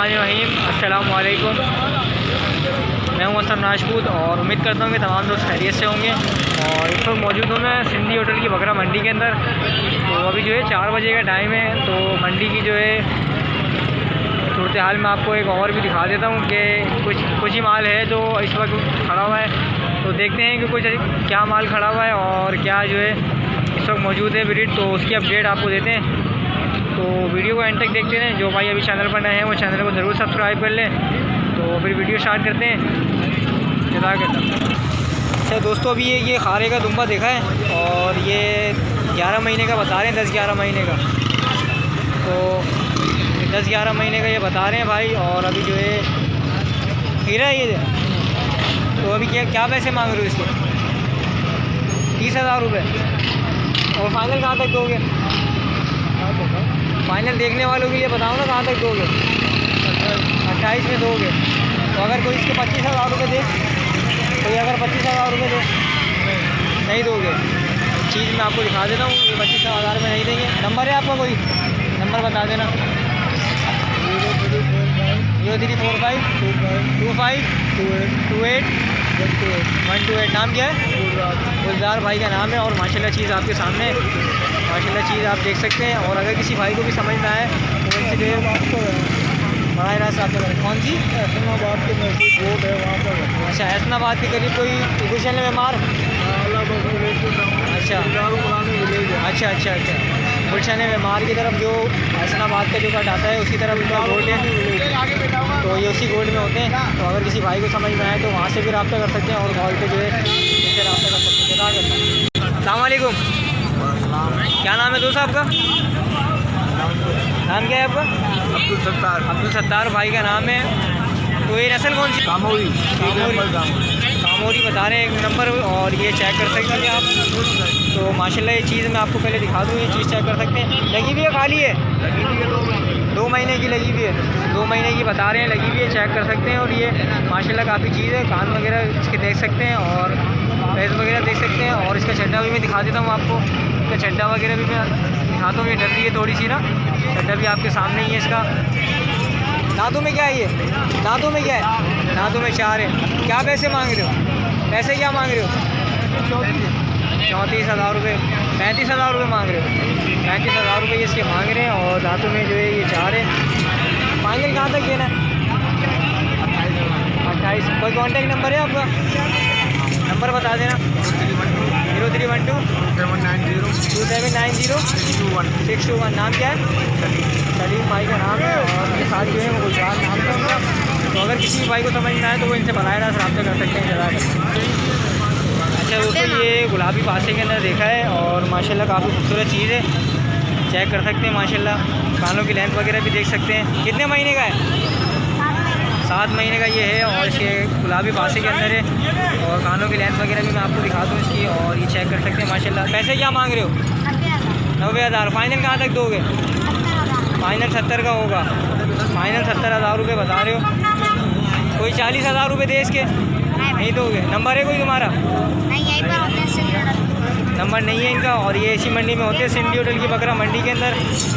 बिस्मिल्लाहिर्रहमानिर्रहीम। अस्सलामु अलैकुम। मैं हूं असलम राजपूत और उम्मीद करता हूं कि तमाम दोस्त खैरियत से होंगे। और इस वक्त मौजूद हूं मैं सिंधी होटल की बकरा मंडी के अंदर। तो अभी जो है 4 बजे का टाइम है। तो मंडी की जो है सूरत हाल में आपको एक और भी दिखा देता हूं कि कुछ ही माल है जो इस वक्त खड़ा हुआ है। तो देखते हैं कि कुछ क्या माल खड़ा हुआ है और क्या जो है इस वक्त मौजूद है ब्रीड, तो उसकी अपडेट आपको देते हैं। तो वीडियो को एंड तक देखते हैं। जो भाई अभी चैनल पर नए हैं वो चैनल को ज़रूर सब्सक्राइब कर लें। तो फिर वीडियो स्टार्ट करते हैं। जज़ाकल्लाह। अच्छा दोस्तों, अभी ये खारे का दुम्बा देखा है और ये 11 महीने का बता रहे हैं, 10-11 महीने का। तो 10-11 महीने का ये बता रहे हैं भाई। और अभी जो है हीरा है ये। तो अभी क्या पैसे मांग रहे हो इसके? 30,000 रुपये। और फाइनल कहाँ तक दोगे? फाइनल देखने वालों के लिए बताओ ना, कहाँ तक दोगे? 28 में दोगे। तो अगर कोई इसके 25,000 रुपये दे, कोई अगर 25,000 रुपये दे, नहीं दोगे? चीज़ मैं आपको दिखा देता हूँ, ये 25,000 में नहीं देंगे। नंबर है आपका? कोई नंबर बता देना। 0345 25 28 128। नाम क्या है? गुलजार भाई का नाम है। और माशाल्लाह चीज़ आपके सामने, माशाल्लाह चीज़ आप देख सकते हैं। और अगर किसी भाई को भी समझ में आए तो इनसे जो है बड़ा रास्ता आपको करें। कौन सी? हसनाबाद के नज़दीक रोड है, वहाँ पर। अच्छा, हसनाबाद के करीब कोई गुलशन में मार। अच्छा अच्छा अच्छा अच्छा, गुलशन में मार की तरफ जो हसनाबाद का जो कट आता है उसी तरफ उनका गोल्ड है। तो ये उसी गोल्ड में होते हैं। तो अगर किसी भाई को समझ में आए तो वहाँ से भी रब्ता कर सकते हैं और कॉल पे जो है इनसे रब्ता कर सकते हैं। अस्सलाम वालेकुम। क्या नाम है दोस्त आपका? नाम क्या है आपका? अब्दुल सत्तार। अब्दुल सत्तार भाई का नाम है। तो ये नस्ल कौन सी? कामोरी। कामोरी बता रहे हैं, 1 नंबर। और ये चेक कर सकते हैं आप। तो माशाल्लाह ये चीज़ मैं आपको पहले दिखा दूँ। ये चीज़ चेक कर सकते हैं। लगी हुई है खाली है? लगी हुई है 2 महीने की लगी हुई है। 2 महीने की बता रहे हैं, लगी हुई है। चेक कर सकते हैं। और ये माशाल्लाह काफ़ी चीज़ है। कान वगैरह इसके देख सकते हैं और पैस वगैरह देख सकते हैं। और इसका चड्डा भी मैं दिखा देता हूँ आपको। इसका चड्डा वगैरह भी मैं दिखाता हूँ। ये डर रही है थोड़ी सी ना, चड्डा भी आपके सामने ही है इसका। दांतों में क्या है ये? दांतों में क्या है? दांतों में 4 है। क्या पैसे मांग रहे हो? पैसे क्या मांग रहे हो? 34,000 रुपये। 35,000 रुपये मांग रहे हो? 35,000 रुपये इसके मांग रहे हैं। और दांतों में जो है ये 4 है। फाइनल कहाँ तक देना है? 28। कोई कॉन्टेक्ट नंबर है आपका? नंबर बता देना। 0312 2790 621। नाम क्या है? सलीम भाई का नाम है। और मेरे साथ जो है वो गुलजार नाम है उनका। तो अगर किसी भी भाई को समझ में आए तो वो इनसे बनाए रब्ता कर सकते हैं। जरा अच्छा दोस्तों, ये गुलाबी पासे के अंदर देखा है और माशाल्लाह काफ़ी खूबसूरत चीज़ है। चेक कर सकते हैं माशाल्लाह। कानों की लेंथ वगैरह भी देख सकते हैं। कितने महीने का है? 7 महीने का ये है। और इसके गुलाबी पासे के अंदर है। और कानों की लेंथ वगैरह भी मैं आपको दिखा दूँ इसकी। और ये चेक कर सकते हैं माशाल्लाह। पैसे क्या मांग रहे हो? 90,000। फाइनल कहाँ तक दोगे? फाइनल 70 का होगा। फाइनल 70,000 रुपये बता रहे हो। कोई 40,000 रुपये दे इसके? नहीं दोगे? नंबर है कोई तुम्हारा? नंबर नहीं है इनका। और ये इसी मंडी में होते हैं, सिंधी होटल की बकरा मंडी के अंदर।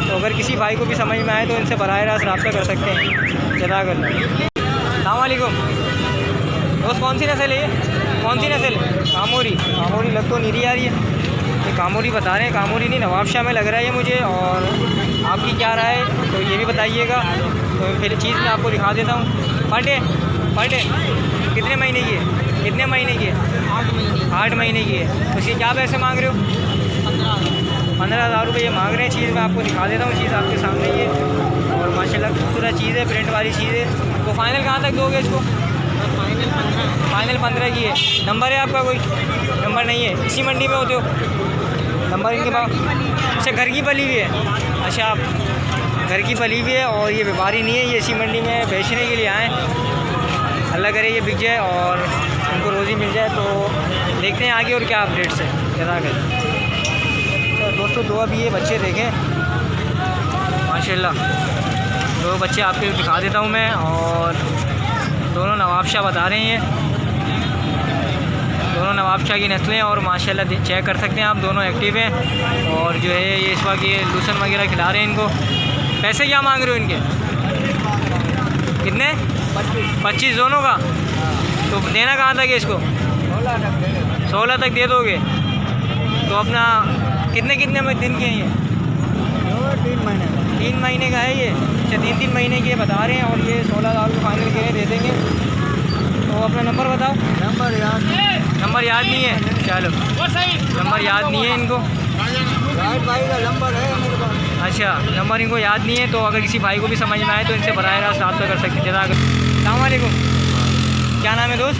तो अगर किसी भाई को भी समझ में आए तो इनसे बराह रास्त रब्ता कर सकते हैं। जज़ाकल्लाह। अस्सलाम वालेकुम दोस्त, कौन सी नस्ल है ये? कौन सी नस्ल? कामोरी। कामोरी लग तो नीरी आ रही है। ये कामोरी बता रहे हैं। कामोरी नहीं, नवाबशाह में लग रहा है ये मुझे। और आपकी क्या राय है तो ये भी बताइएगा। तो फिर चीज़ मैं आपको दिखा देता हूँ। पर डे कितने महीने की है? कितने महीने की है? 8 महीने की है। तो इसके क्या पैसे मांग रहे हो? 15,000 रुपये ये मांग रहे हैं। चीज़ मैं आपको दिखा देता हूँ। चीज़ आपके सामने ही है। और माशाल्लाह खूबसूरत चीज़ है, प्रिंट वाली चीज़ है। तो फाइनल कहाँ तक दोगे इसको? फाइनल 15 की है। नंबर है आपका कोई? नंबर नहीं है। इसी मंडी में होते हो? नंबर इनके पास? अच्छा, घर की पली हुई है। अच्छा, आप घर की पली हुई है। और ये व्यापारी नहीं है, ये इसी मंडी में बेचने के लिए आए। अल्लाह करे ये बिक जाए और उनको रोज़ी मिल जाए। तो देखते हैं आगे और क्या अपडेट्स है। जज़ाकल्लाह। तो दोस्तों, 2 अभी ये बच्चे देखें माशाल्लाह। 2 बच्चे आपको दिखा देता हूँ मैं। और दोनों नवाबशाह बता रहे हैं। दोनों नवाबशाह की नस्लें। और माशाल्लाह चेक कर सकते हैं आप, दोनों एक्टिव हैं। और जो है ये इस वक्त ये लूसन वगैरह खिला रहे हैं इनको। पैसे क्या मांग रहे हो इनके? कितने? 25। 25 दोनों का। तो देना कहाँ तक है इसको? 16 तक दे दोगे? तो अपना कितने कितने में दिन के हैं ये? 3 महीने। 3 महीने का है ये। अच्छा 3 महीने के बता रहे हैं और ये 16,000 को फाइनल के दे देंगे। तो अपना नंबर बताओ। नंबर याद नहीं है? चलो नंबर याद नहीं है इनको। राइट भाई का नंबर है मेरे पास। अच्छा नंबर इनको याद नहीं है। तो अगर किसी भाई को भी समझ में आए तो इनसे बराह रास्त रब्ता कर सकते हैं। अस्सलाम वालेकुम। क्या नाम है दोस्त?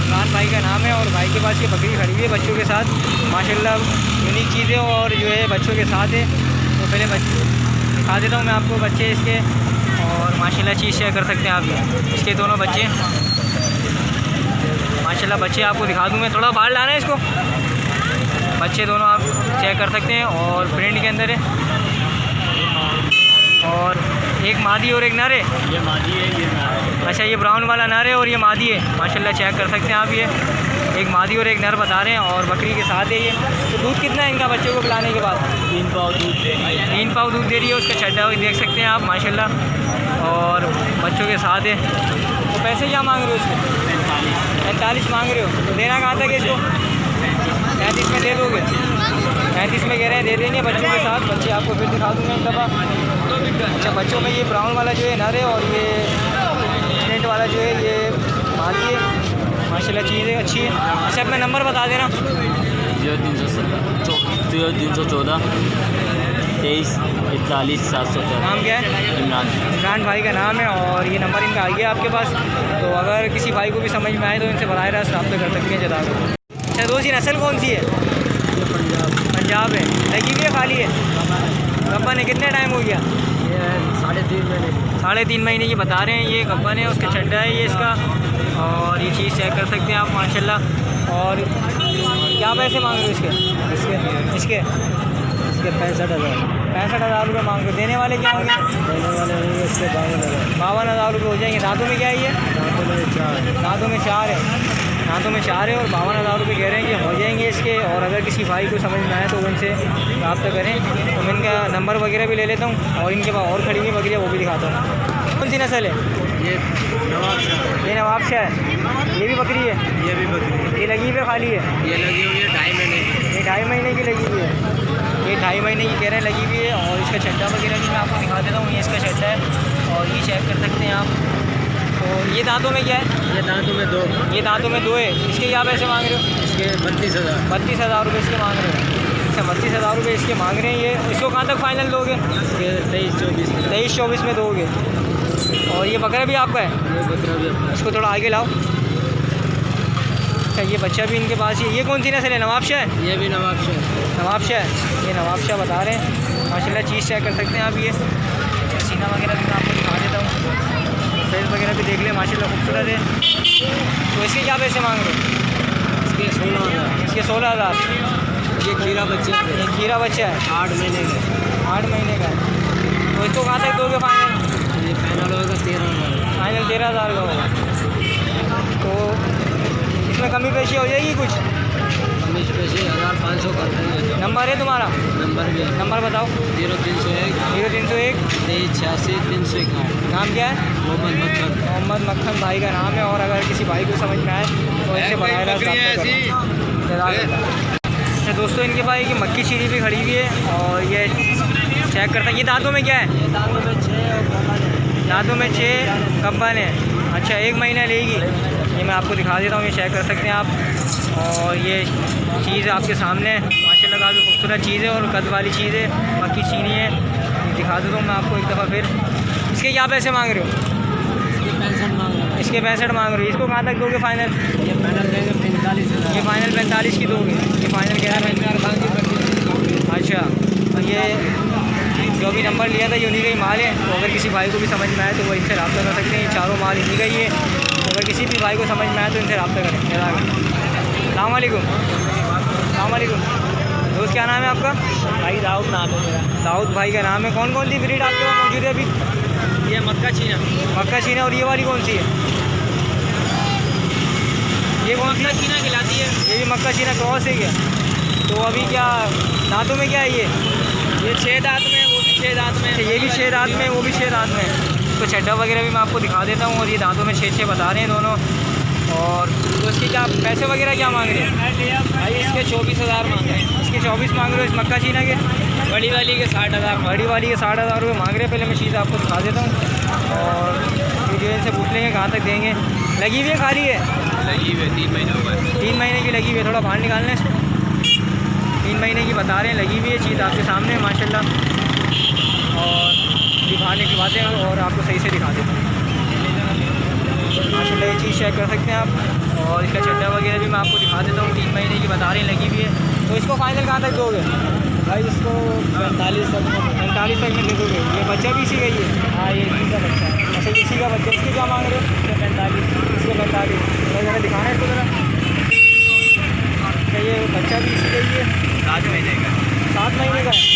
इमरान भाई का नाम है और भाई के पास ये बकरी खड़ी हुई है बच्चों के साथ। माशाल्लाह यूनिक चीज़ें और जो है बच्चों के साथ है। तो पहले बच्चे दिखा देता हूँ मैं आपको बच्चे इसके। और माशाल्लाह चीज़ शेयर कर सकते हैं आप। इसके दोनों बच्चे माशाल्लाह बच्चे आपको दिखा दूँ मैं। थोड़ा बाहर लाना है इसको। बच्चे दोनों आप चेक कर सकते हैं और प्रिंट के अंदर है। और एक मादी और एक नर है। ये मादी है, ये नर है। अच्छा ये ब्राउन वाला नर है और ये मादी है। माशाल्लाह चेक कर सकते हैं आप। ये एक मादी और एक नर बता रहे हैं और बकरी के साथ है ये। तो दूध कितना है इनका बच्चों को पिलाने के बाद? 3 पाव दूध दे रही है। 3 पाव दूध दे रही है। उसका छड्डा देख सकते हैं आप माशाल्लाह। और बच्चों के साथ है। तो पैसे क्या मांग रहे हो इसके? 45 मांग रहे हो। तो देना कहाँ तक है इसको? 35 में दे दोगे? 35 में कह रहे हैं दे देंगे बच्चों के साथ। बच्चे आपको फिर दिखा दूँगा एक दफ़ा। अच्छा बच्चों में ये ब्राउन वाला जो है नर है और ये प्रिंट वाला जो है ये मादी है। माशाल्लाह चीज़ें अच्छी है। अच्छा अपना नंबर बता देना। 0314 23 41 713। नाम क्या है? इमरान भाई का नाम है और ये नंबर इनका आ गया आपके पास। तो अगर किसी भाई को भी समझ में आए तो इनसे बराह रास्त रब्ता कर सकते हैं जदा। अच्छा दोस्त ये नस्ल कौन सी है? पंजाब है। लगी हुई है खाली है? गब्बन है। कितने टाइम हो गया? ये 3.5 महीने। 3.5 महीने की बता रहे हैं। ये गब्बन है। उसका छड्डा है ये इसका। और ये चीज़ चेक कर सकते हैं आप माशाल्लाह। और क्या पैसे मांग रहे हो इसके? इसके 65,000। 65,000 रुपये मांग रहे हो। देने वाले क्या होंगे? देने वाले होंगे इसके 52,000। 52,000 रुपये हो जाएंगे। दांतों में क्या है ये? दांतों में 4 है। दांतों में 4 है। दांतों में 4 है और 52,000 रुपये कह रहे हैं कि हो जाएंगे इसके। और अगर किसी भाई को समझ में आए तो वो इनसे रब्ता करें। तो मैं इनका नंबर वगैरह भी ले लेता हूँ और इनके पास और खड़ी हुई बकरियाँ वो भी दिखाता हूँ। कौन सी नस्ल है? ये नवाबशाह। ये नवाबशाह है। ये भी बकरी है? ये भी बकरी है। ये लगी हुई है खाली है? ये लगी हुई है 2.5 महीने की। ये 2.5 महीने की लगी हुई है। ये 2.5 महीने की कह रहे हैं लगी हुई है। और इसका छड्डा वगैरह भी मैं आपको दिखा देता हूँ। ये इसका छड्डा है और ये चेक कर सकते हैं आप। तो ये दांतों में क्या है? ये दांतों में 2। ये दांतों में 2 है। इसके क्या पैसे मांग रहे हो? इसके 32,000। 32,000 रुपये इसके मांग रहे हो। अच्छा 32,000 रुपये इसके मांग रहे हैं ये। इसको कहाँ तक फाइनल दोगे? इसके 23-24 में दोगे। और ये बकरा भी आपका है? ये बकरा भी अपना। इसको थोड़ा आगे लाओ। अच्छा ये बच्चा भी इनके पास ही है। ये कौन सी नस्ल है? नवाबशाह है? ये भी नवाबशाह। नवाबशाह है। ये नवाबशाह बता रहे हैं। माशाल्लाह चीज़ चेक कर सकते हैं आप। ये सीना वगैरह भी मैं आपको दिखा देता हूँ। फेस वगैरह भी देख लें माशाल्लाह खूबसूरत है। तो इसके क्या पैसे मांग रहे हो? इसके 16,000। इसके 16,000। ये खीरा बच्चे थे। ये खीरा बच्चा है। 8 महीने का। 8 महीने का है। तो इसको कहाँ तक दोगे फाइनल? ये फाइनल होगा 13,000। फाइनल 13,000 का होगा। तो इसमें कमी पेशी हो जाएगी कुछ? कमी पेशी 1,500 कर देंगे। नंबर है तुम्हारा? नंबर भी है। नंबर बताओ। 0301 0301 2386 361। नाम क्या है? मोहम्मद मक्खन भाई का नाम है। और अगर किसी भाई को समझ में आए तो इससे बराह रास्त रब्ता करना। अच्छा दोस्तों इनके पास ये मक्की चीनी भी खड़ी हुई है और ये चेक करता है। ये दांतों में क्या है? ये दांतों में 6 और गब्बन है। दांतों में 6 गब्बन है। अच्छा 1 महीना लेगी। ये मैं आपको दिखा देता हूँ। ये चेक कर सकते हैं आप। और ये चीज़ आपके सामने है। माशाल्लाह काफ़ी खूबसूरत चीज़ है और कद वाली चीज़ है। मक्की चीनी है। ये दिखा देता हूँ मैं आपको एक दफ़ा फिर। इसके क्या पैसे मांग रहे हो? इसके 65 मांग रहा है। इसके 65 मांग रहे हो। इसको कहाँ तक दोगे फाइनल? ये फाइनल देंगे 45,000। ये फाइनल 45 की दोगे? ये फाइनल कह रहा है। अच्छा तो ये जो भी नंबर लिया था ये उन्हीं का ही माल है। तो अगर किसी भाई को भी समझ में आए तो वो इनसे रब्ता कर सकते हैं। ये चारों माल इन्हीं का ही है। तो अगर किसी भी भाई को समझ में आए तो इनसे रब्ता करें। अस्सलाम वालेकुम। अस्सलाम वालेकुम। दोस्त क्या नाम है आपका? भाई दाऊद नाम है मेरा। दाऊद भाई का नाम है। कौन कौन सी ब्रीड आपके पास मौजूद है अभी? ये मक्का चीना। मक्का चीना। और ये वाली कौन सी है? ये कौन सी? चीना खिलाती है। ये भी मक्का चीना क्रॉस है क्या? तो अभी क्या दांतों में क्या है ये? 6 दांत में, वो भी 6 दांत में। ये भी 6 दांत में, वो भी 6 दांत में। इसको चड्डा वगैरह भी मैं आपको दिखा देता हूँ। और ये दांतों में 6-6 बता रहे हैं दोनों। और तो इसके क्या पैसे वगैरह क्या मांग रहे हैं? भाई इसके 24,000 मांग रहे हैं। इसके 24 मांग रहे हो इस मक्का चीना के? बड़ी वाली के 60,000। बड़ी वाली के 60,000 रुपये मांग रहे हैं। पहले मैं चीज़ आपको दिखा देता हूँ और वीडियो इनसे पूछ लेंगे कहाँ तक देंगे। लगी हुई है खाली है? लगी हुई है, 3 महीने हो गए। 3 महीने की लगी हुई है। थोड़ा बाहर निकालना है इसको। 3 महीने की बता रहे हैं, लगी हुई है चीज़ आपके सामने है माशाल्लाह। और ये बाहर निकलवाते हैं और आपको सही से दिखा देते हैं माशाल्लाह। ये चीज़ चेक कर सकते हैं आप। और इसका चड्डा वगैरह भी मैं आपको दिखा देता हूँ। 3 महीने की बता रही हैं, लगी हुई है। तो इसको फाइनल कहाँ तक दोगे? भाई इसको 45 तक में। 45 तक में दे दोगे? ये बच्चा भी इसी का ही है? हाँ, ये इसी का बच्चा है। अच्छा, इसी का बच्चा। इसके क्या मांग रहे हो? इसके 45। इसके 45। तो ज़रा दिखाना है इसको ज़रा। अच्छा, ये बच्चा भी इसी का ही है? 7 महीने का। 7 महीने का है।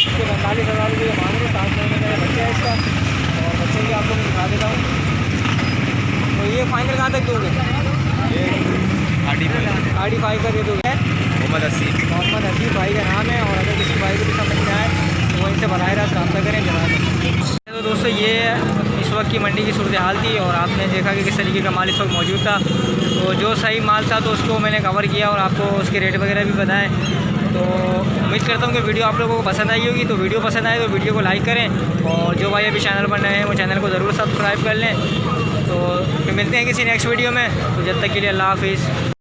इसके 45,000 रुपये मांग रहे हैं। 7 महीने का ये बच्चा है इसका। और बच्चे भी आपको मैं दिखा देता हूँ। तो ये फाइनल कहाँ तक दोगे? ये 35 का दे दोगे? मोहम्मद हसीब भाई का नाम है। और अगर किसी भाई को भी समझ में आए तो वो इनसे बराह रास्त रब्ता करें जनाब। तो दोस्तों ये इस वक्त की मंडी की सूरत हाल थी और आपने देखा कि किस तरीके का माल इस वक्त मौजूद था। तो जो सही माल था तो उसको मैंने कवर किया और आपको उसके रेट वगैरह भी बताएं। तो उम्मीद करता हूँ कि वीडियो आप लोगों को पसंद आई होगी। तो वीडियो पसंद आए तो वीडियो को लाइक करें और जो भाई अभी चैनल पर नए हैं वो चैनल को ज़रूर सब्सक्राइब कर लें। तो फिर मिलते हैं किसी नेक्स्ट वीडियो में। तो जब तक के लिए अल्लाह हाफिज़।